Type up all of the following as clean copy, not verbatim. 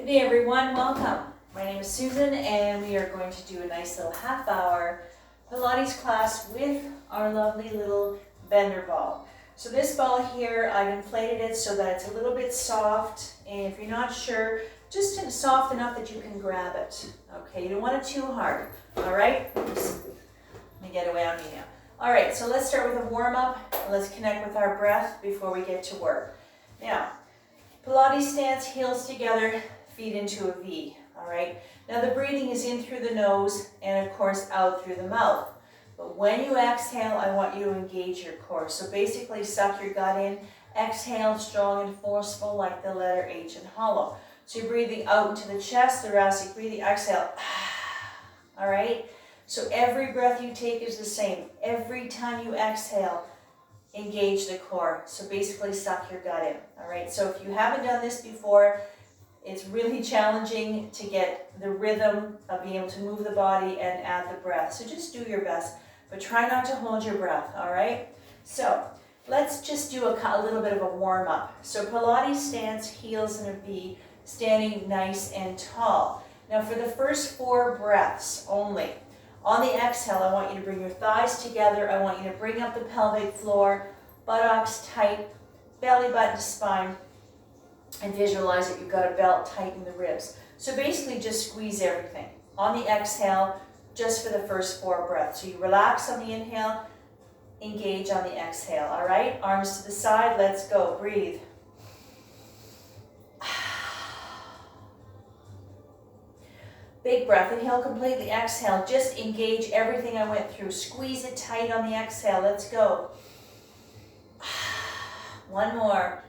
Good day everyone, welcome. My name is Susan and we are going to do a nice little half-hour Pilates class with our lovely little bender ball. So this ball here, I've inflated it so that it's a little bit soft, and if you're not sure, just soft enough that you can grab it. Okay, you don't want it too hard, all right? Oops. Let me get away on me now. All right, so let's start with a warm-up. Let's connect with our breath before we get to work. Now, Pilates stance, heels together, feet into a V, all right? Now the breathing is in through the nose and of course out through the mouth. But when you exhale, I want you to engage your core. So basically suck your gut in, exhale strong and forceful like the letter H and hollow. So you're breathing out into the chest, thoracic breathing, exhale, all right? So every breath you take is the same. Every time you exhale, engage the core. So basically suck your gut in, all right? So if you haven't done this before, it's really challenging to get the rhythm of being able to move the body and add the breath. So just do your best, but try not to hold your breath, all right? So let's just do a little bit of a warm up. So Pilates stance, heels in a V, standing nice and tall. Now for the first 4 breaths only, on the exhale, I want you to bring your thighs together. I want you to bring up the pelvic floor, buttocks tight, belly button to spine, and visualize that you've got a belt tighten the ribs. So basically just squeeze everything. On the exhale, just for the first 4 breaths. So you relax on the inhale, engage on the exhale, all right? Arms to the side, let's go, breathe. Big breath, inhale completely, exhale, just engage everything I went through. Squeeze it tight on the exhale, let's go. One more.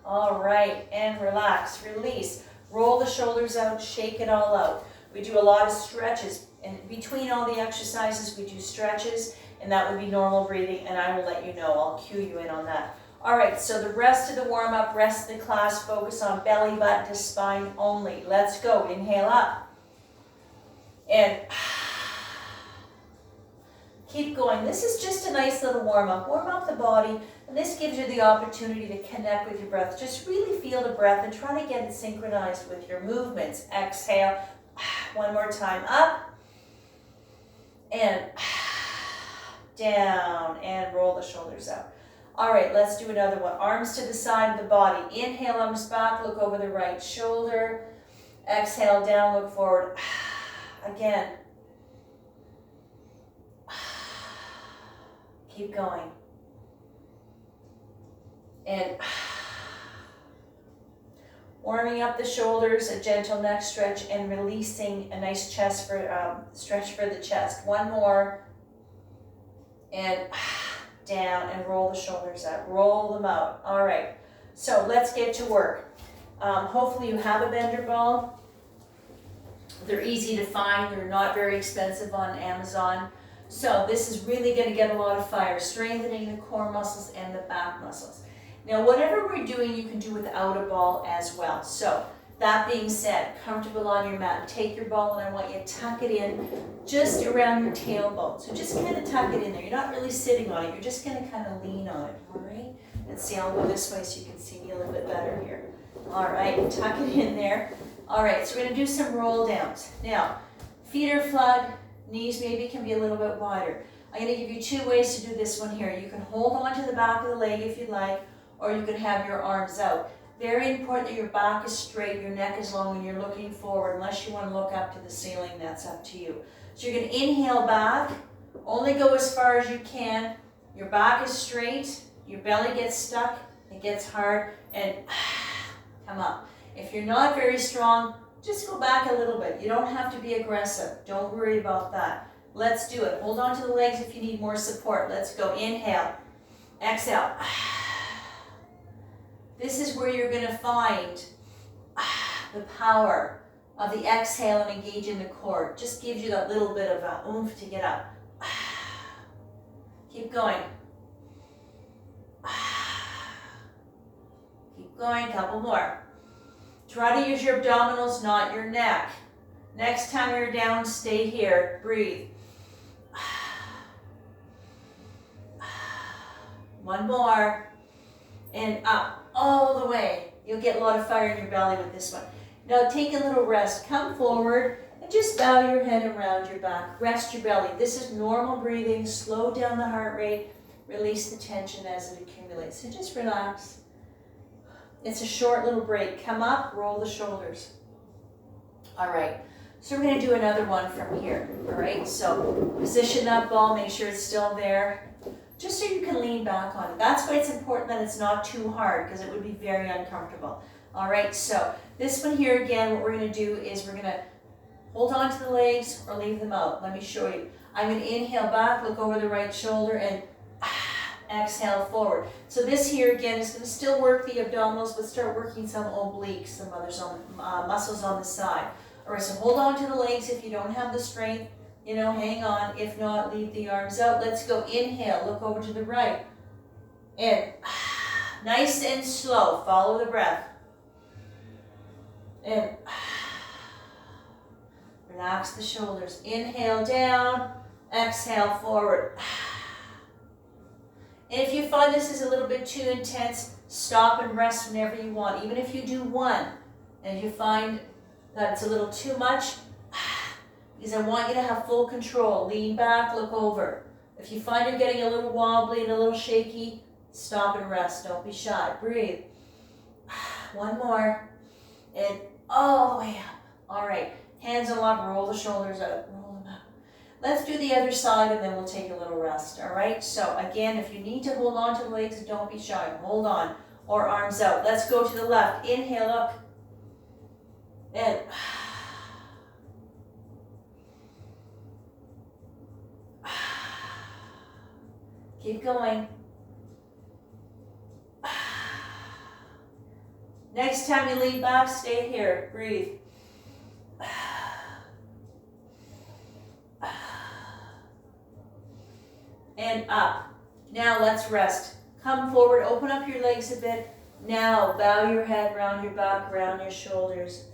All right, and relax, release. Roll the shoulders out, shake it all out. We do a lot of stretches, and between all the exercises, we do stretches, and that would be normal breathing, and I will let you know. I'll cue you in on that. All right, so the rest of the warm-up, rest of the class, focus on belly button to spine only. Let's go. Inhale up. And keep going. This is just a nice little warm-up. Warm up the body, and this gives you the opportunity to connect with your breath. Just really feel the breath and try to get it synchronized with your movements. Exhale. One more time. Up. And down. And roll the shoulders out. All right, let's do another one. Arms to the side of the body. Inhale, arms back, look over the right shoulder. Exhale, down, look forward. Again. Keep going. And warming up the shoulders, a gentle neck stretch, and releasing a nice chest for stretch for the chest. One more. And down and roll the shoulders out. Roll them out. All right. So let's get to work. Hopefully you have a bender ball. They're easy to find. They're not very expensive on Amazon. So this is really going to get a lot of fire, strengthening the core muscles and the back muscles. Now whatever we're doing, you can do without a ball as well. So that being said, comfortable on your mat. Take your ball and I want you to tuck it in just around your tailbone. So just kind of tuck it in there. You're not really sitting on it. You're just going to kind of lean on it, all right? Let's see, I'll go this way so you can see me a little bit better here. All right, tuck it in there. All right, so we're going to do some roll downs. Now, feet are flat, knees maybe can be a little bit wider. I'm going to give you 2 ways to do this one here. You can hold on to the back of the leg if you'd like, or you can have your arms out. Very important that your back is straight, your neck is long, and you're looking forward. Unless you want to look up to the ceiling, that's up to you. So you're going to inhale back, only go as far as you can. Your back is straight, your belly gets stuck, it gets hard, and come up. If you're not very strong, just go back a little bit. You don't have to be aggressive. Don't worry about that. Let's do it. Hold on to the legs if you need more support. Let's go. Inhale. Exhale. This is where you're going to find the power of the exhale and engage in the core. It just gives you that little bit of oomph to get up. Keep going. Keep going. Couple more. Try to use your abdominals, not your neck. Next time you're down, stay here. Breathe. One more. and up, all the way. You'll get a lot of fire in your belly with this one. Now take a little rest. Come forward and just bow your head around your back. Rest your belly. This is normal breathing. Slow down the heart rate. Release the tension as it accumulates. So just relax. It's a short little break. Come up, roll the shoulders. All right. So we're going to do another one from here. All right. So position that ball. Make sure it's still there. Just so you can lean back on it. That's why it's important that it's not too hard, because it would be very uncomfortable. All right, so this one here again, what we're going to do is we're going to hold on to the legs or leave them out. Let me show you. I'm going to inhale back, look over the right shoulder, and exhale forward. So this here again is going to still work the abdominals, but start working some obliques, some muscles on the side. All right, so hold on to the legs if you don't have the strength. Hang on. If not, leave the arms out. Let's go. Inhale, look over to the right. And nice and slow. Follow the breath. And relax the shoulders. Inhale down. Exhale forward. And if you find this is a little bit too intense, stop and rest whenever you want. Even if you do one, and if you find that it's a little too much, because I want you to have full control. Lean back, look over. If you find you're getting a little wobbly and a little shaky, stop and rest. Don't be shy. Breathe. One more. And all the way up. All right. Hands unlocked. Roll the shoulders out. Roll them up. Let's do the other side and then we'll take a little rest. All right. So again, if you need to hold on to the legs, don't be shy. Hold on. Or arms out. Let's go to the left. Inhale up. And keep going. Next time you lean back, stay here. Breathe. And up. Now let's rest. Come forward, open up your legs a bit. Now bow your head around your back, around your shoulders.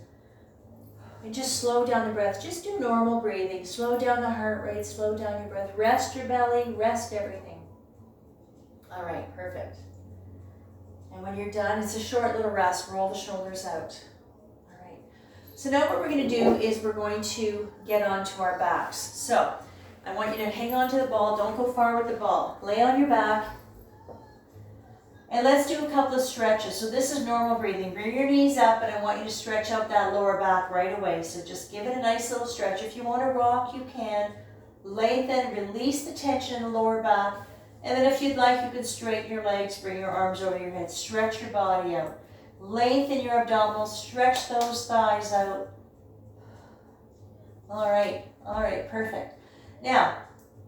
And just slow down the breath. Just do normal breathing. Slow down the heart rate, slow down your breath. Rest your belly, rest everything. All right, perfect. And when you're done, it's a short little rest. Roll the shoulders out. All right. So now what we're going to do is we're going to get onto our backs. So I want you to hang on to the ball. Don't go far with the ball. Lay on your back. And let's do a couple of stretches. So this is normal breathing. Bring your knees up, and I want you to stretch out that lower back right away. So just give it a nice little stretch. If you want to rock, you can. Lengthen, release the tension in the lower back. And then if you'd like, you can straighten your legs, bring your arms over your head. Stretch your body out. Lengthen your abdominals, stretch those thighs out. All right, perfect. Now,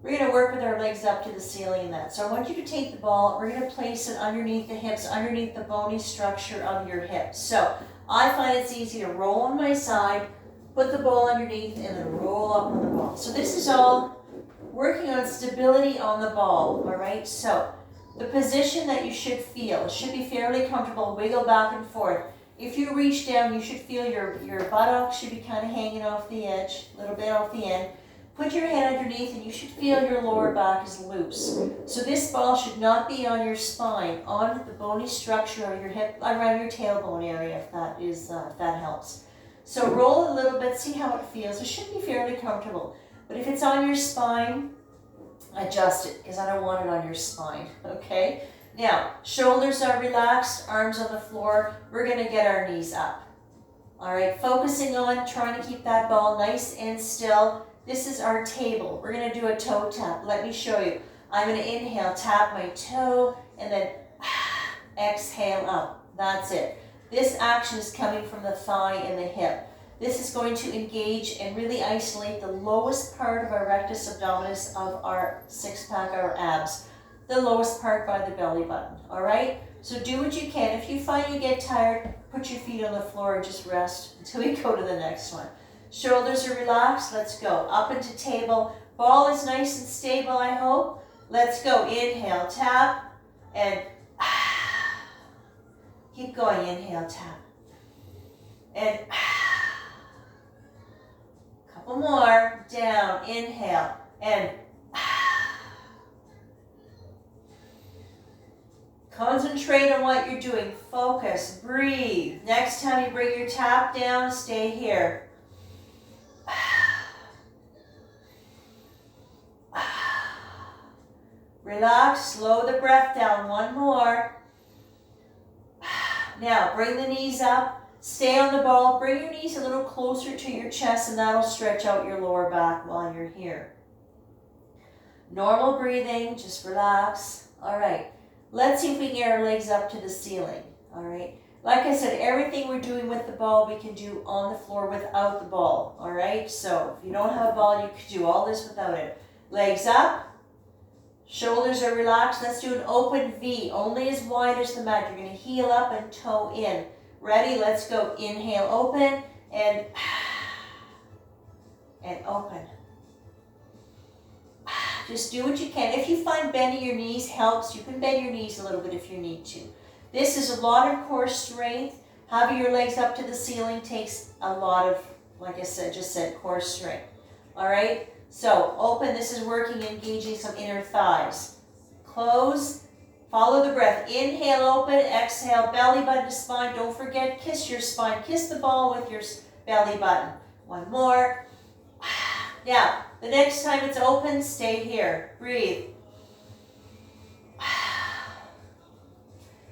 we're going to work with our legs up to the ceiling in that. So I want you to take the ball, we're going to place it underneath the hips, underneath the bony structure of your hips. So I find it's easy to roll on my side, put the ball underneath, and then roll up on the ball. So this is all working on stability on the ball, all right? So the position that you should feel, it should be fairly comfortable, wiggle back and forth. If you reach down, you should feel your buttocks should be kind of hanging off the edge, a little bit off the end. Put your head underneath and you should feel your lower back is loose. So this ball should not be on your spine, on the bony structure of your hip, around your tailbone area, if that helps. So roll a little bit, see how it feels. It should be fairly comfortable. But if it's on your spine, adjust it, because I don't want it on your spine, okay? Now, shoulders are relaxed, arms on the floor. We're going to get our knees up. All right, focusing on trying to keep that ball nice and still. This is our table. We're going to do a toe tap. Let me show you. I'm going to inhale, tap my toe, and then exhale up. That's it. This action is coming from the thigh and the hip. This is going to engage and really isolate the lowest part of our rectus abdominis of our six-pack, our abs. The lowest part by the belly button, all right? So do what you can. If you find you get tired, put your feet on the floor and just rest until we go to the next one. Shoulders are relaxed. Let's go. Up into table. Ball is nice and stable, I hope. Let's go. Inhale, tap, and keep going. Inhale, tap. And couple more. Down. Inhale. And Concentrate on what you're doing. Focus, breathe. Next time you bring your tap down, stay here. Relax, slow the breath down. One more. Now, bring the knees up. Stay on the ball. Bring your knees a little closer to your chest, and that'll stretch out your lower back while you're here. Normal breathing, just relax. All right, let's see if we can get our legs up to the ceiling. All right, like I said, everything we're doing with the ball, we can do on the floor without the ball. All right, so if you don't have a ball, you can do all this without it. Legs up, shoulders are relaxed. Let's do an open V, only as wide as the mat. You're going to heel up and toe in. Ready? Let's go. Inhale, open, and open. Just do what you can. If you find bending your knees helps, you can bend your knees a little bit if you need to. This is a lot of core strength. Having your legs up to the ceiling takes a lot of, like I just said, core strength. All right? So open. This is working, engaging some inner thighs. Close. Follow the breath. Inhale, open. Exhale, belly button to spine. Don't forget, kiss your spine. Kiss the ball with your belly button. One more. Now, the next time it's open, stay here. Breathe.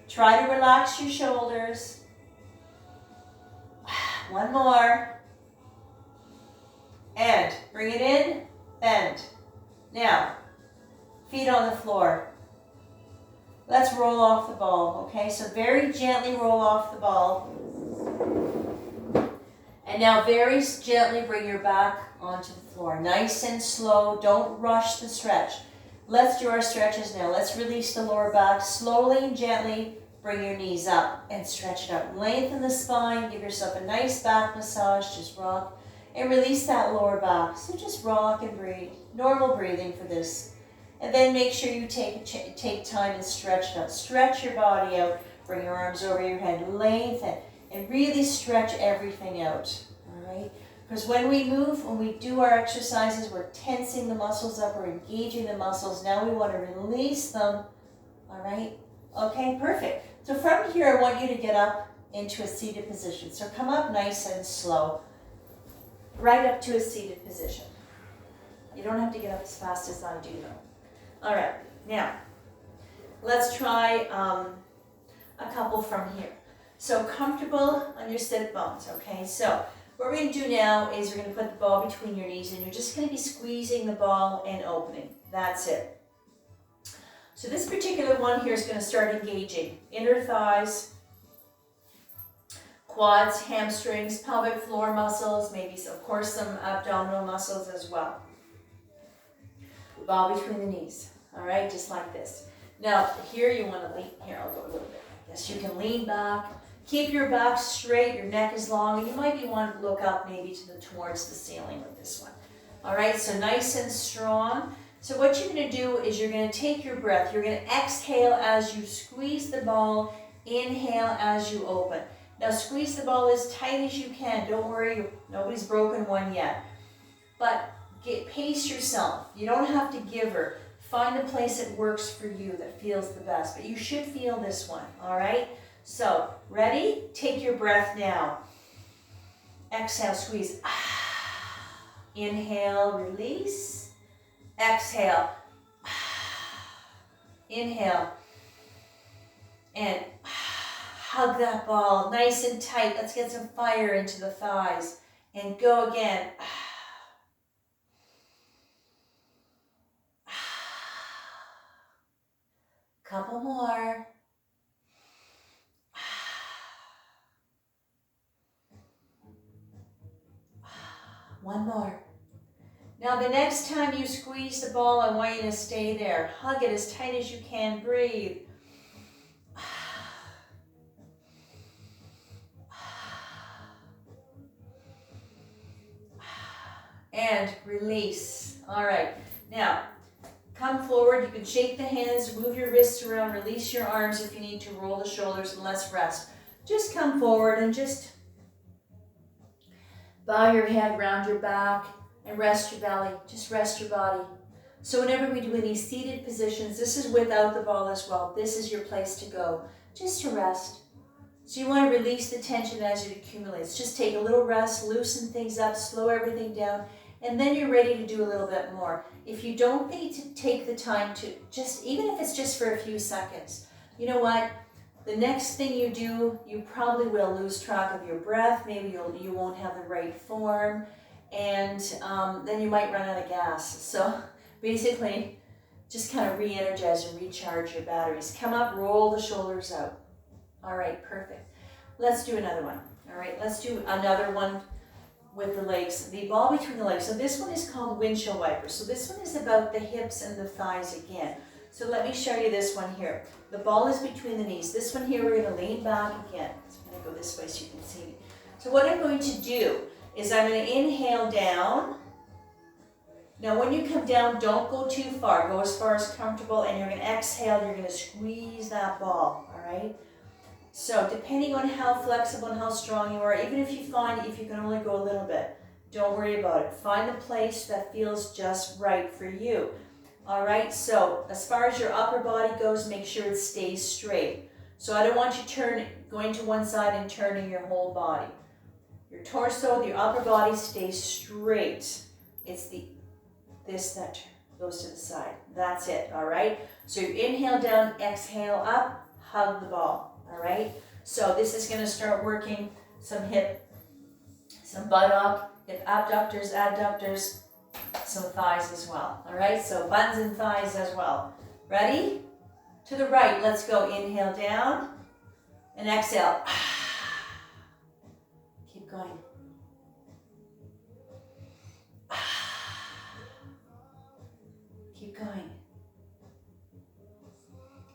Try to relax your shoulders. One more. And bring it in, bend. Now, feet on the floor. Let's roll off the ball, okay? So very gently roll off the ball. And now very gently bring your back onto the floor. Nice and slow. Don't rush the stretch. Let's do our stretches now. Let's release the lower back. Slowly and gently bring your knees up and stretch it out. Lengthen the spine. Give yourself a nice back massage. Just rock and release that lower back. So just rock and breathe. Normal breathing for this. And then make sure you take time and stretch it out. Stretch your body out. Bring your arms over your head. Lengthen. And really stretch everything out. All right? Because when we move, when we do our exercises, we're tensing the muscles up. We're engaging the muscles. Now we want to release them. All right? Okay, perfect. So from here, I want you to get up into a seated position. So come up nice and slow. Right up to a seated position. You don't have to get up as fast as I do, though. All right, now, let's try a couple from here. So comfortable on your sit bones, okay? So what we're going to do now is we're going to put the ball between your knees, and you're just going to be squeezing the ball and opening. That's it. So this particular one here is going to start engaging inner thighs, quads, hamstrings, pelvic floor muscles, maybe, of course, some abdominal muscles as well. Ball between the knees. All right, just like this. Now, here you want to lean. Here, I'll go a little bit. Yes, you can lean back. Keep your back straight. Your neck is long, and you might be wanting to look up maybe towards the ceiling with this one. All right, so nice and strong. So what you're going to do is you're going to take your breath. You're going to exhale as you squeeze the ball. Inhale as you open. Now, squeeze the ball as tight as you can. Don't worry, nobody's broken one yet. But pace yourself. You don't have to give her. Find a place that works for you, that feels the best. But you should feel this one, all right? So, ready? Take your breath now. Exhale, squeeze. Inhale, release. Exhale. Inhale. And hug that ball nice and tight. Let's get some fire into the thighs. And go again. Couple more. One more. Now the next time you squeeze the ball, I want you to stay there. Hug it as tight as you can. Breathe. And release. All right. Now, come forward. You can shake the hands, move your wrists around, release your arms if you need to, roll the shoulders, and let's rest. Just come forward and just bow your head, round your back, and rest your belly. Just rest your body. So whenever we do any seated positions, this is without the ball as well. This is your place to go, just to rest. So you want to release the tension as it accumulates. Just take a little rest, loosen things up, slow everything down, and then you're ready to do a little bit more. If you don't need to take the time to just, even if it's just for a few seconds, you know what? The next thing you do, you probably will lose track of your breath. Maybe you won't have the right form, and then you might run out of gas. So basically, just kind of re-energize and recharge your batteries. Come up, roll the shoulders out. All right, perfect. Let's do another one. All right, let's do another one with the legs, the ball between the legs. So this one is called windshield wiper. So this one is about the hips and the thighs again. So let me show you this one here. The ball is between the knees. This one here, we're going to lean back again. So I'm going to go this way so you can see me. So what I'm going to do is I'm going to inhale down. Now when you come down, don't go too far. Go as far as comfortable, and you're going to exhale. You're going to squeeze that ball, all right? So depending on how flexible and how strong you are, even if you find if you can only go a little bit, don't worry about it. Find the place that feels just right for you. All right, so as far as your upper body goes, make sure it stays straight. So I don't want you going to one side and turning your whole body. Your torso, your upper body stays straight. It's this that goes to the side. That's it, all right? So you inhale down, exhale up, hug the ball. All right, so this is going to start working some hip, some buttock, hip abductors, adductors, some thighs as well. All right, so buns and thighs as well. Ready? To the right, let's go. Inhale down and exhale. Keep going. Keep going.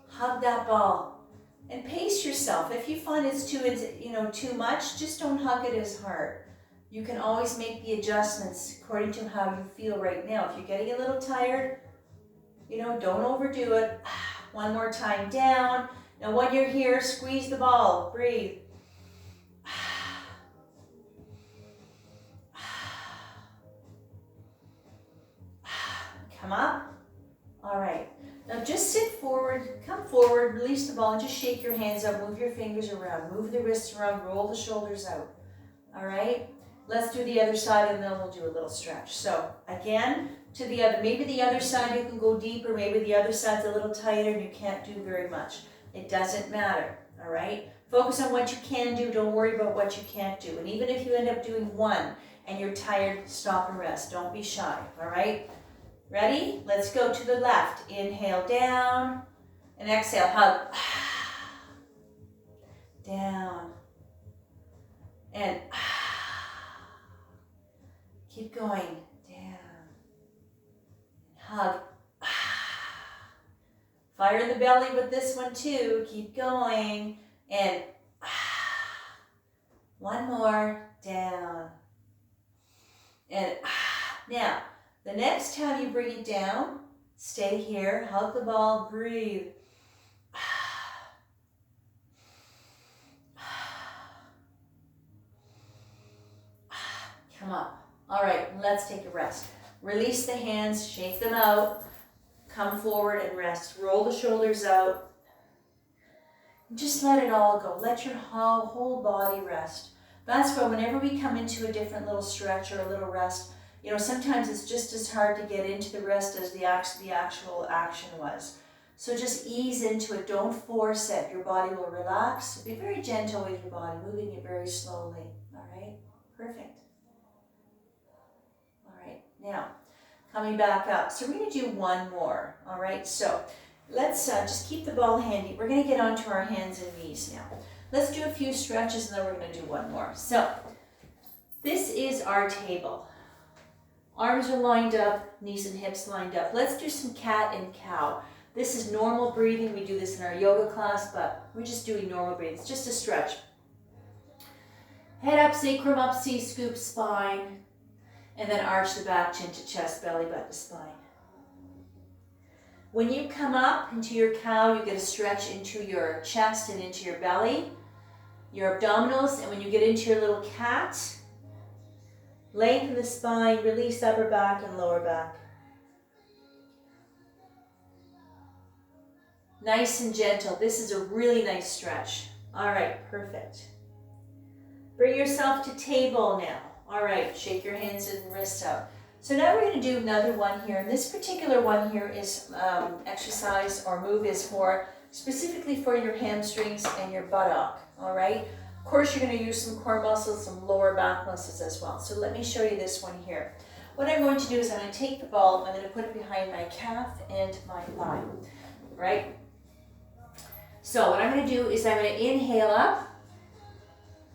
Hug that ball. And pace yourself. If you find it's too much, just don't hug it as hard. You can always make the adjustments according to how you feel right now. If you're getting a little tired, don't overdo it. One more time down. Now when you're here, squeeze the ball. Breathe. Come up. All right. Now just sit forward, come forward, release the ball, and just shake your hands up, move your fingers around, move the wrists around, roll the shoulders out. All right? Let's do the other side, and then we'll do a little stretch. So again, to the other, maybe the other side you can go deeper, maybe the other side's a little tighter and you can't do very much. It doesn't matter, all right? Focus on what you can do, don't worry about what you can't do. And even if you end up doing one and you're tired, stop and rest. Don't be shy, all right? Ready? Let's go to the left. Inhale down and exhale, hug. Down and keep going. Down. Hug. Fire in the belly with this one too. Keep going. And one more. Down. And now, the next time you bring it down, stay here, hug the ball, breathe. Come up. All right, let's take a rest. Release the hands, shake them out, come forward and rest. Roll the shoulders out. Just let it all go. Let your whole body rest. That's why whenever we come into a different little stretch or a little rest, sometimes it's just as hard to get into the rest as the actual action was. So just ease into it. Don't force it. Your body will relax. Be very gentle with your body, moving it very slowly. All right? Perfect. All right. Now, coming back up. So we're going to do one more. All right? So let's just keep the ball handy. We're going to get onto our hands and knees now. Let's do a few stretches and then we're going to do one more. So this is our table. Arms are lined up, knees and hips lined up. Let's do some cat and cow. This is normal breathing. We do this in our yoga class, but we're just doing normal breathing. It's just a stretch. Head up, sacrum up, C-scoop, spine. And then arch the back, chin to chest, belly button to spine. When you come up into your cow, you get a stretch into your chest and into your belly, your abdominals. And when you get into your little cat, lengthen the spine, release upper back and lower back. Nice and gentle. This is a really nice stretch. All right, perfect. Bring yourself to table now. All right, shake your hands and wrists out. So now we're going to do another one here. And this particular one here is exercise or move is more specifically for your hamstrings and your buttock. All right. Of course, you're going to use some core muscles, some lower back muscles as well. So let me show you this one here. What I'm going to do is I'm going to take the ball, I'm going to put it behind my calf and my thigh. Right. So what I'm going to do is I'm going to inhale up,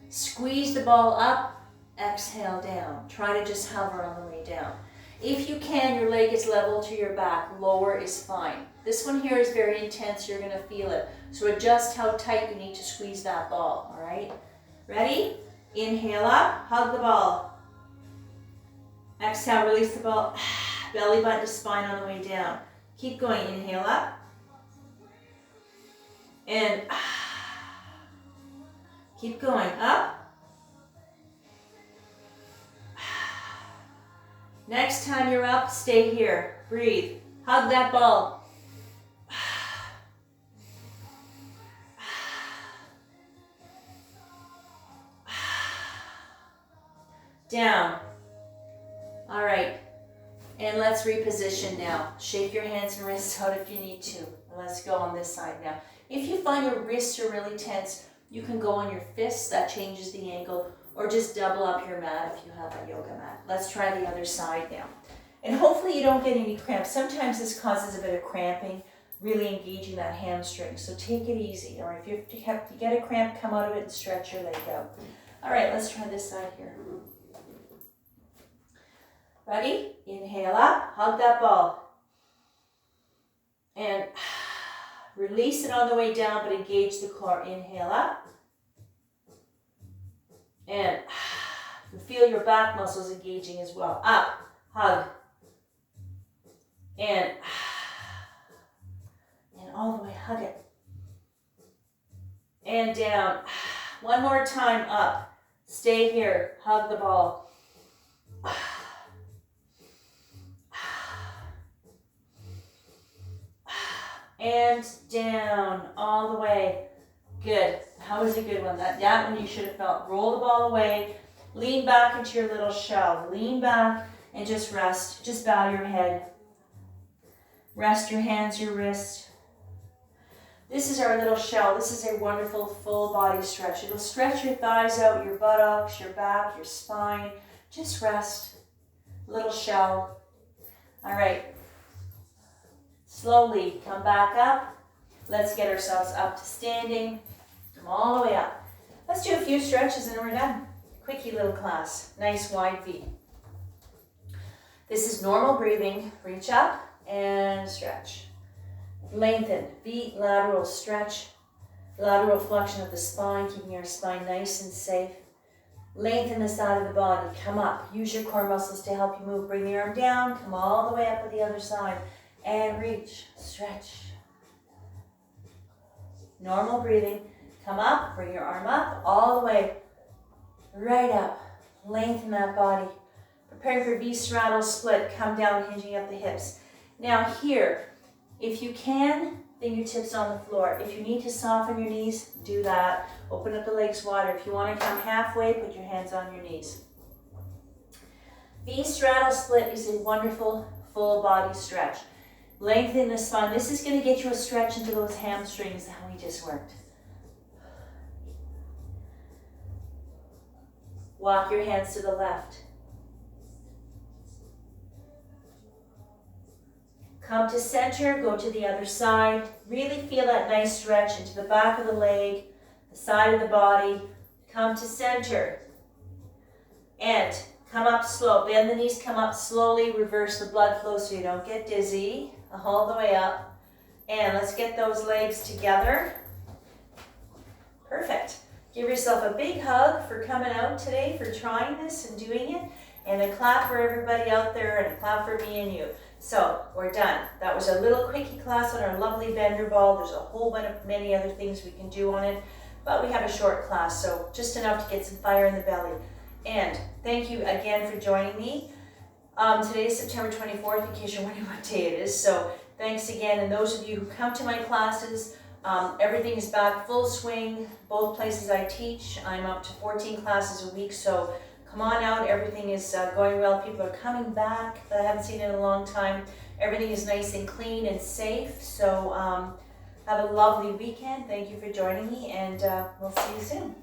squeeze the ball up, exhale down. Try to just hover on the way down. If you can, your leg is level to your back. Lower is fine. This one here is very intense. You're going to feel it. So adjust how tight you need to squeeze that ball. All right? Ready? Inhale up. Hug the ball. Exhale. Release the ball. Belly button to spine on the way down. Keep going. Inhale up. And keep going. Up. Next time you're up, stay here. Breathe. Hug that ball. Down. All right. And let's reposition now. Shake your hands and wrists out if you need to. Let's go on this side now. If you find your wrists are really tense, you can go on your fists. That changes the angle. Or just double up your mat if you have a yoga mat. Let's try the other side now. And hopefully you don't get any cramps. Sometimes this causes a bit of cramping, really engaging that hamstring. So take it easy. Or if you get a cramp, come out of it and stretch your leg out. All right, let's try this side here. Ready? Inhale up, hug that ball. And release it on the way down, but engage the core. Inhale up. And feel your back muscles engaging as well. Up, hug. And all the way, hug it. And down. One more time, up. Stay here, hug the ball. And down, all the way. Good. That was a good one. That one you should have felt. Roll the ball away. Lean back into your little shell. Lean back and just rest. Just bow your head. Rest your hands, your wrist. This is our little shell. This is a wonderful full body stretch. It'll stretch your thighs out, your buttocks, your back, your spine. Just rest. Little shell. All right. Slowly come back up. Let's get ourselves up to standing. Come all the way up. Let's do a few stretches and we're done. Quickie little class. Nice wide V. This is normal breathing. Reach up and stretch. Lengthen. V, lateral stretch. Lateral flexion of the spine, keeping our spine nice and safe. Lengthen the side of the body. Come up. Use your core muscles to help you move. Bring the arm down. Come all the way up to the other side. And reach. Stretch. Normal breathing. Come up, bring your arm up, all the way, right up. Lengthen that body. Preparing for V straddle split. Come down, hinging up the hips. Now here, if you can, fingertips on the floor. If you need to soften your knees, do that. Open up the legs wider. If you want to come halfway, put your hands on your knees. V straddle split is a wonderful full body stretch. Lengthen the spine. This is going to get you a stretch into those hamstrings that we just worked. Walk your hands to the left. Come to center, go to the other side. Really feel that nice stretch into the back of the leg, the side of the body. Come to center. And come up slow. Bend the knees, come up slowly. Reverse the blood flow so you don't get dizzy. All the way up. And let's get those legs together. Perfect. Give yourself a big hug for coming out today, for trying this and doing it. And a clap for everybody out there and a clap for me and you. So we're done. That was a little quickie class on our lovely bender ball. There's a whole bunch of many other things we can do on it, but we have a short class, so just enough to get some fire in the belly. And thank you again for joining me. Today is September 24th, in case you're wondering what day it is. So Thanks again, and those of you who come to my classes, everything is back full swing. Both places I teach, I'm up to 14 classes a week, so come on out. Everything is going well. People are coming back that I haven't seen in a long time. Everything is nice and clean and safe, so have a lovely weekend. Thank you for joining me, and we'll see you soon.